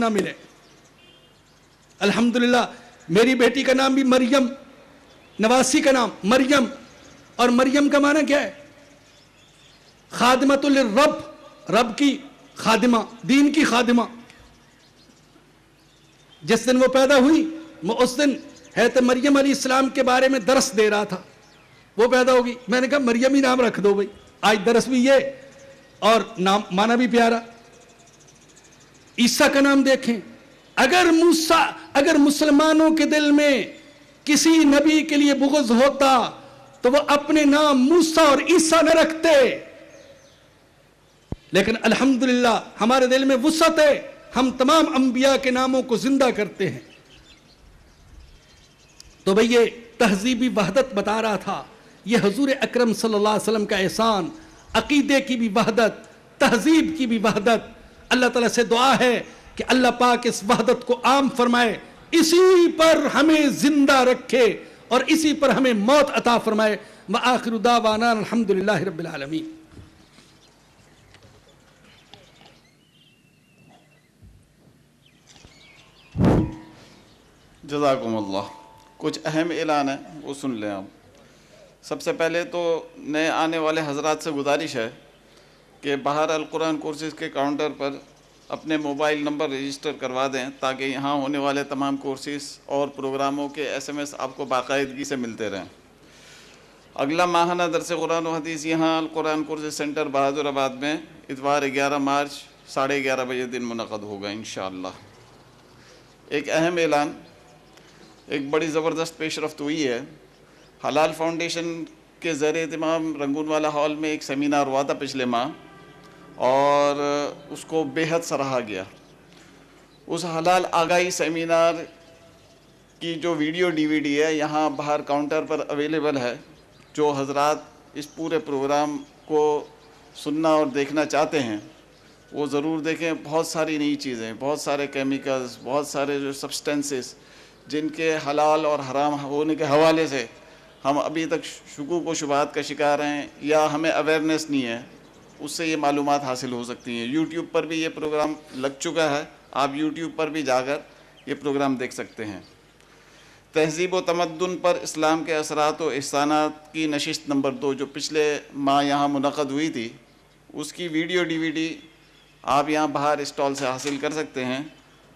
نہ ملے. الحمدللہ میری بیٹی کا نام بھی مریم، نواسی کا نام مریم، اور مریم کا معنی کیا ہے؟ خادمۃ للرب، رب کی خادمہ، دین کی خادمہ. جس دن وہ پیدا ہوئی میں اس دن حضرت مریم علیہ السلام کے بارے میں درس دے رہا تھا. وہ پیدا ہوگی، میں نے کہا مریم ہی نام رکھ دو بھائی. آج درس بھی یہ اور نام مانا بھی پیارا. عیسیٰ کا نام دیکھیں، اگر مسلمانوں کے دل میں کسی نبی کے لیے بغض ہوتا تو وہ اپنے نام موسیٰ اور عیسیٰ نہ رکھتے، لیکن الحمدللہ ہمارے دل میں وسعت ہے، ہم تمام انبیاء کے ناموں کو زندہ کرتے ہیں. تو بھئی یہ تہذیبی وحدت بتا رہا تھا، یہ حضور اکرم صلی اللہ علیہ وسلم کا احسان، عقیدے کی بھی وحدت، تہذیب کی بھی وحدت. اللہ تعالیٰ سے دعا ہے کہ اللہ پاک اس وحدت کو عام فرمائے، اسی پر ہمیں زندہ رکھے اور اسی پر ہمیں موت عطا فرمائے. وآخر دعوانا الحمدللہ رب العالمین. جزاکم اللہ. کچھ اہم اعلان ہے وہ سن لیں آپ. سب سے پہلے تو نئے آنے والے حضرات سے گزارش ہے کہ باہر القرآن کورسز کے کاؤنٹر پر اپنے موبائل نمبر رجسٹر کروا دیں تاکہ یہاں ہونے والے تمام کورسز اور پروگراموں کے SMS آپ کو باقاعدگی سے ملتے رہیں. اگلا ماہانہ درس قرآن و حدیث یہاں القرآن کورسز سینٹر بہادر آباد میں اتوار 11 مارچ 11:30 بجے دن منعقد ہوگا انشاءاللہ. ایک اہم اعلان، ایک بڑی زبردست پیش رفت ہوئی ہے. حلال فاؤنڈیشن کے زیر اہتمام رنگون والا ہال میں ایک سیمینار ہوا تھا پچھلے ماہ اور اس کو بے حد سراہا گیا. اس حلال آگاہی سیمینار کی جو ویڈیو DVD ہے یہاں باہر کاؤنٹر پر اویلیبل ہے. جو حضرات اس پورے پروگرام کو سننا اور دیکھنا چاہتے ہیں وہ ضرور دیکھیں. بہت ساری نئی چیزیں، بہت سارے کیمیکلز، بہت سارے جو سبسٹنسز جن کے حلال اور حرام ہونے کے حوالے سے ہم ابھی تک شکوک و شبہات کا شکار ہیں یا ہمیں اویئرنیس نہیں ہے، اس سے یہ معلومات حاصل ہو سکتی ہیں. یوٹیوب پر بھی یہ پروگرام لگ چکا ہے، آپ یوٹیوب پر بھی جا کر یہ پروگرام دیکھ سکتے ہیں. تہذیب و تمدن پر اسلام کے اثرات و احسانات کی نشست نمبر 2 جو پچھلے ماہ یہاں منعقد ہوئی تھی، اس کی ویڈیو DVD آپ یہاں باہر اسٹال سے حاصل کر سکتے ہیں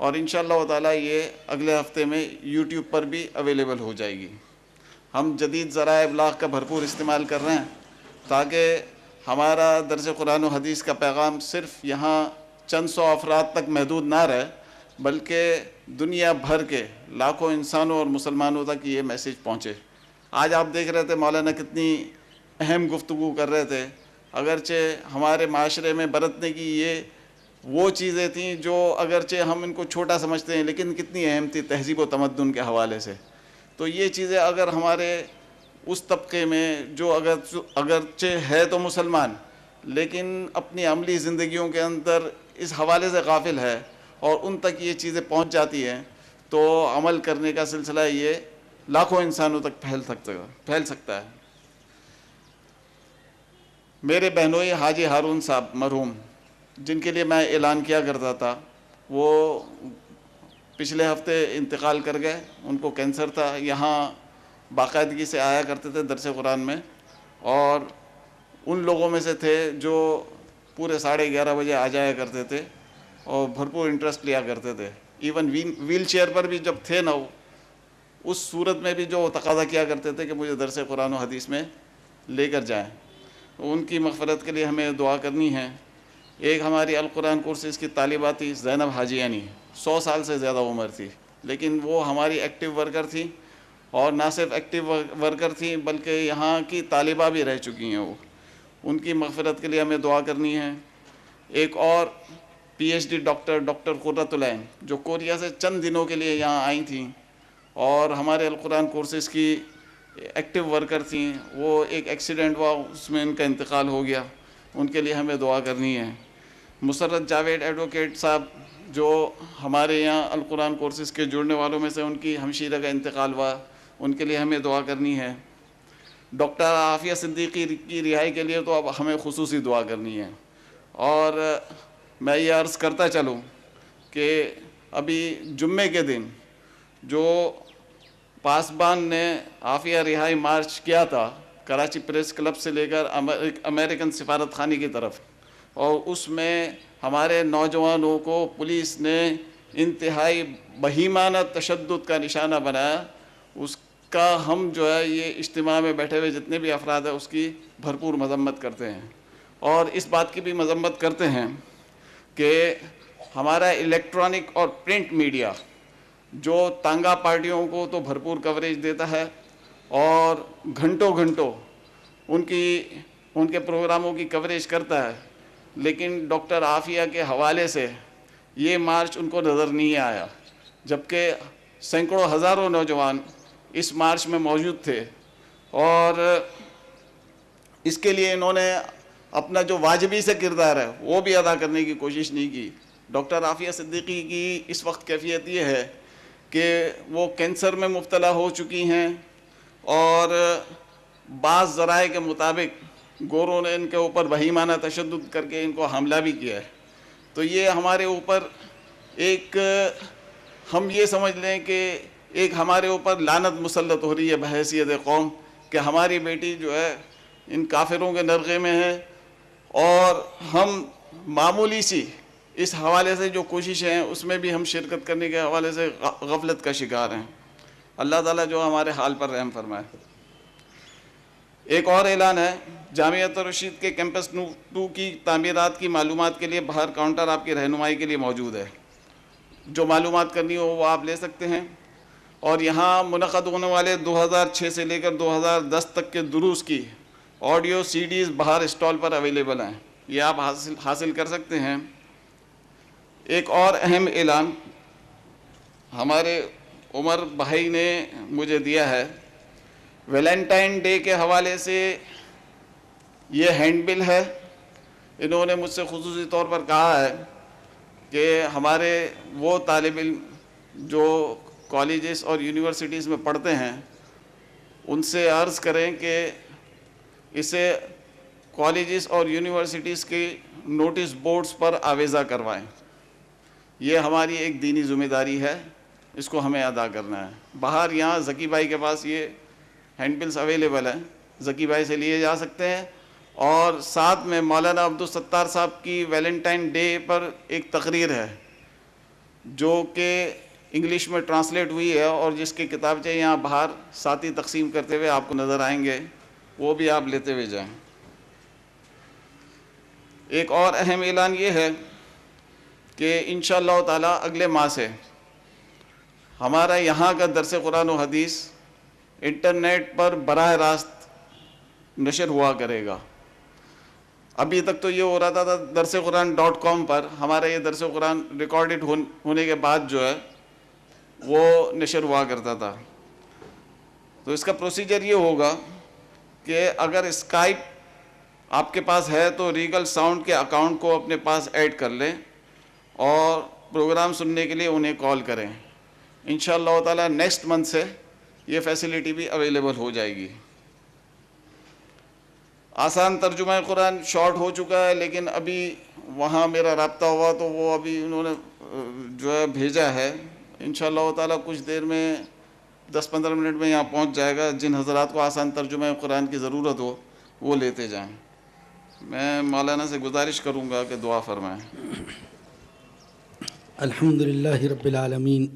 اور انشاءاللہ تعالیٰ یہ اگلے ہفتے میں یوٹیوب پر بھی اویلیبل ہو جائے گی. ہم جدید ذرائع ابلاغ کا بھرپور استعمال کر رہے ہیں تاکہ ہمارا درس قرآن و حدیث کا پیغام صرف یہاں چند سو افراد تک محدود نہ رہے بلکہ دنیا بھر کے لاکھوں انسانوں اور مسلمانوں تک یہ میسیج پہنچے. آج آپ دیکھ رہے تھے مولانا کتنی اہم گفتگو کر رہے تھے. اگرچہ ہمارے معاشرے میں برتنے کی یہ وہ چیزیں تھیں جو اگرچہ ہم ان کو چھوٹا سمجھتے ہیں لیکن کتنی اہم تھی تہذیب و تمدن کے حوالے سے. تو یہ چیزیں اگر ہمارے اس طبقے میں جو اگرچہ ہے تو مسلمان لیکن اپنی عملی زندگیوں کے اندر اس حوالے سے غافل ہے اور ان تک یہ چیزیں پہنچ جاتی ہیں تو عمل کرنے کا سلسلہ یہ لاکھوں انسانوں تک پھیل سکتا ہے. میرے بہنوئی حاجی ہارون صاحب مرحوم جن کے لیے میں اعلان کیا کرتا تھا وہ پچھلے ہفتے انتقال کر گئے. ان کو کینسر تھا. یہاں باقاعدگی سے آیا کرتے تھے درس قرآن میں اور ان لوگوں میں سے تھے جو پورے 11:30 بجے آ جایا کرتے تھے اور بھرپور انٹرسٹ لیا کرتے تھے. ایون ویل چیئر پر بھی جب تھے نا وہ اس صورت میں بھی جو تقاضا کیا کرتے تھے کہ مجھے درس قرآن و حدیث میں لے کر جائیں. ان کی مغفرت کے لیے ہمیں دعا کرنی ہے. ایک ہماری القرآن کورسز کی طالبہ تھی زینب حاجیانی، 100 سال سے زیادہ عمر تھی لیکن وہ ہماری ایکٹیو ورکر تھی اور نہ صرف ایکٹیو ورکر تھیں بلکہ یہاں کی طالبہ بھی رہ چکی ہیں. وہ ان کی مغفرت کے لیے ہمیں دعا کرنی ہے. ایک اور PhD ڈاکٹر قرۃ العین جو کوریا سے چند دنوں کے لیے یہاں آئی تھیں اور ہمارے القرآن کورسز کی ایکٹیو ورکر تھیں، وہ ایک ایکسیڈنٹ ہوا اس میں ان کا انتقال ہو گیا. ان کے لیے ہمیں دعا کرنی ہے. مسرت جاوید ایڈوکیٹ صاحب جو ہمارے یہاں القرآن کورسز کے جڑنے والوں میں سے ان کی ہمشیرہ کا انتقال ہوا، ان کے لیے ہمیں دعا کرنی ہے. ڈاکٹر عافیہ صدیقی کی رہائی کے لیے تو اب ہمیں خصوصی دعا کرنی ہے. اور میں یہ عرض کرتا چلوں کہ ابھی جمعے کے دن جو پاسبان نے عافیہ رہائی مارچ کیا تھا کراچی پریس کلب سے لے کر امریکن سفارت خانے کی طرف، اور اس میں ہمارے نوجوانوں کو پولیس نے انتہائی بہیمانہ تشدد کا نشانہ بنایا، اس کا ہم جو ہے یہ اجتماع میں بیٹھے ہوئے جتنے بھی افراد ہیں اس کی بھرپور مذمت کرتے ہیں، اور اس بات کی بھی مذمت کرتے ہیں کہ ہمارا الیکٹرانک اور پرنٹ میڈیا جو تانگا پارٹیوں کو تو بھرپور کوریج دیتا ہے اور گھنٹوں ان کے پروگراموں کی کوریج کرتا ہے، لیکن ڈاکٹر عافیہ کے حوالے سے یہ مارچ ان کو نظر نہیں آیا، جبکہ سینکڑوں ہزاروں نوجوان اس مارچ میں موجود تھے، اور اس کے لیے انہوں نے اپنا جو واجبی سے کردار ہے وہ بھی ادا کرنے کی کوشش نہیں کی۔ ڈاکٹر عافیہ صدیقی کی اس وقت کیفیت یہ ہے کہ وہ کینسر میں مبتلا ہو چکی ہیں، اور بعض ذرائع کے مطابق گوروں نے ان کے اوپر وحیمانہ تشدد کر کے ان کو حملہ بھی کیا ہے۔ تو یہ ہمارے اوپر ایک ہم یہ سمجھ لیں کہ ایک ہمارے اوپر لعنت مسلط ہو رہی ہے بحیثیت قوم کہ ہماری بیٹی جو ہے ان کافروں کے نرغے میں ہے، اور ہم معمولی سی اس حوالے سے جو کوششیں ہیں اس میں بھی ہم شرکت کرنے کے حوالے سے غفلت کا شکار ہیں۔ اللہ تعالیٰ جو ہمارے حال پر رحم فرمائے۔ ایک اور اعلان ہے، جامعۃ الرشید کے کیمپس 2 کی تعمیرات کی معلومات کے لیے باہر کاؤنٹر آپ کی رہنمائی کے لیے موجود ہے، جو معلومات کرنی ہو وہ آپ لے سکتے ہیں، اور یہاں منعقد ہونے والے 2006 سے لے کر 2010 تک کے دروس کی آڈیو CDs باہر اسٹال پر اویلیبل ہیں، یہ آپ حاصل کر سکتے ہیں۔ ایک اور اہم اعلان ہمارے عمر بھائی نے مجھے دیا ہے، ویلنٹائن ڈے کے حوالے سے یہ ہینڈ بل ہے۔ انہوں نے مجھ سے خصوصی طور پر کہا ہے کہ ہمارے وہ طالب علم جو کالجز اور یونیورسٹیز میں پڑھتے ہیں ان سے عرض کریں کہ اسے کالجز اور یونیورسٹیز کے نوٹس بورڈز پر آویزہ کروائیں، یہ ہماری ایک دینی ذمہ داری ہے، اس کو ہمیں ادا کرنا ہے۔ باہر یہاں ذکی بھائی کے پاس یہ ہینڈ بلز اویلیبل ہیں، ذکی بھائی سے لیے جا سکتے ہیں، اور ساتھ میں مولانا عبدالستار صاحب کی ویلنٹائن ڈے پر ایک تقریر ہے جو کہ انگلش میں ٹرانسلیٹ ہوئی ہے، اور جس کے کتابچے یہاں باہر ساتھی تقسیم کرتے ہوئے آپ کو نظر آئیں گے، وہ بھی آپ لیتے ہوئے جائیں۔ ایک اور اہم اعلان یہ ہے کہ انشاءاللہ تعالیٰ اگلے ماہ سے ہمارا یہاں کا درس قرآن و حدیث انٹرنیٹ پر براہ راست نشر ہوا کرے گا۔ ابھی تک تو یہ ہو رہا تھا درسقرآن.com پر، ہمارا یہ درس قرآن ریکارڈڈ ہونے کے بعد جو ہے وہ نشر ہوا کرتا تھا۔ تو اس کا پروسیجر یہ ہوگا کہ اگر اسکائپ آپ کے پاس ہے تو ریگل ساؤنڈ کے اکاؤنٹ کو اپنے پاس ایڈ کر لیں اور پروگرام سننے کے لیے انہیں کال کریں۔ انشاءاللہ تعالیٰ نیکسٹ منتھ سے یہ فیسلٹی بھی اویلیبل ہو جائے گی۔ آسان ترجمہ قرآن شارٹ ہو چکا ہے، لیکن ابھی وہاں میرا رابطہ ہوا تو وہ ابھی انہوں نے جو ہے بھیجا ہے، انشاءاللہ تعالیٰ کچھ دیر میں 10-15 منٹ میں یہاں پہنچ جائے گا۔ جن حضرات کو آسان ترجمہ قرآن کی ضرورت ہو وہ لیتے جائیں۔ میں مولانا سے گزارش کروں گا کہ دعا فرمائیں۔ الحمدللہ رب العالمین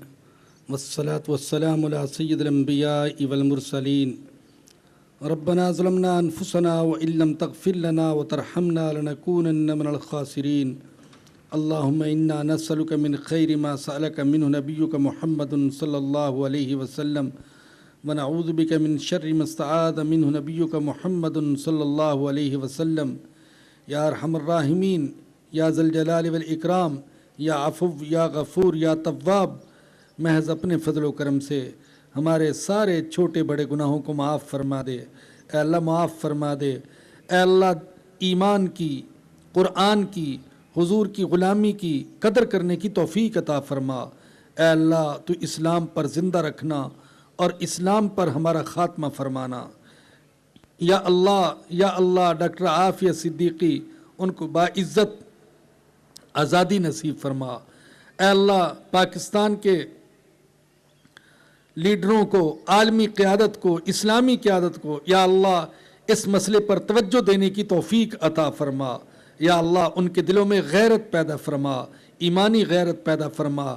والصلاة والسلام علی سید الانبیاء والمرسلین۔ ربنا ظلمنا انفسنا وان لم تغفر لنا وترحمنا لنكونن من الخاسرین۔ اللہم انا نسألک من خیر ما سألک منہ نبیک محمد صلی اللہ علیہ وسلم ونعوذ بک من شر ما استعاذ منہ نبیک محمد صلی اللہ علیہ وسلم۔ یا ارحم الراحمین، یا ذا الجلال والاکرام، یا عفو، یا غفور، یا تواب، محض اپنے فضل و کرم سے ہمارے سارے چھوٹے بڑے گناہوں کو معاف فرما دے۔ اے اللہ معاف فرما دے۔ اے اللہ ایمان کی، قرآن کی، حضور کی غلامی کی قدر کرنے کی توفیق عطا فرما۔ اے اللہ تو اسلام پر زندہ رکھنا اور اسلام پر ہمارا خاتمہ فرمانا۔ یا اللہ ڈاکٹر عافیہ صدیقی ان کو باعزت آزادی نصیب فرما۔ اے اللہ پاکستان کے لیڈروں کو، عالمی قیادت کو، اسلامی قیادت کو یا اللہ اس مسئلے پر توجہ دینے کی توفیق عطا فرما۔ یا اللہ ان کے دلوں میں غیرت پیدا فرما، ایمانی غیرت پیدا فرما۔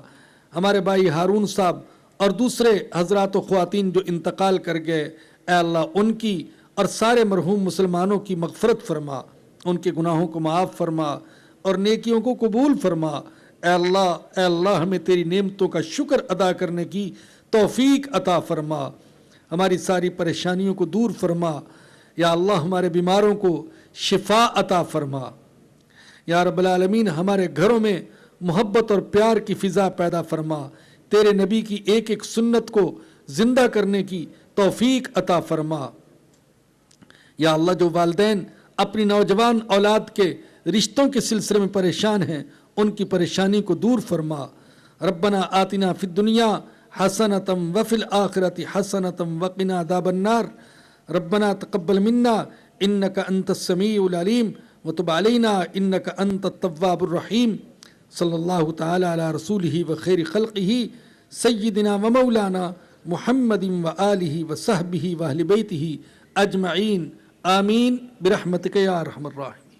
ہمارے بھائی ہارون صاحب اور دوسرے حضرات و خواتین جو انتقال کر گئے، اے اللہ ان کی اور سارے مرحوم مسلمانوں کی مغفرت فرما، ان کے گناہوں کو معاف فرما اور نیکیوں کو قبول فرما۔ اے اللہ ہمیں تیری نعمتوں کا شکر ادا کرنے کی توفیق عطا فرما، ہماری ساری پریشانیوں کو دور فرما۔ یا اللہ ہمارے بیماروں کو شفا عطا فرما۔ یا رب العالمین ہمارے گھروں میں محبت اور پیار کی فضا پیدا فرما، تیرے نبی کی ایک ایک سنت کو زندہ کرنے کی توفیق عطا فرما۔ یا اللہ جو والدین اپنی نوجوان اولاد کے رشتوں کے سلسلے میں پریشان ہیں، ان کی پریشانی کو دور فرما۔ ربنا آتنا فی الدنیا حسنۃ وفی الآخرۃ حسنۃ وقنا عذاب النار۔ ربنا تقبل منا انک انت السمیع العلیم وتب علینا انک انت التواب الرحیم۔ صلی اللہ تعالی علی رسولہ وخیر خلقہ سیدنا و مولانا محمد وآلہ وصحبہ واہل بیتہ اجمعین، آمین برحمتک یا ارحم الراحمین۔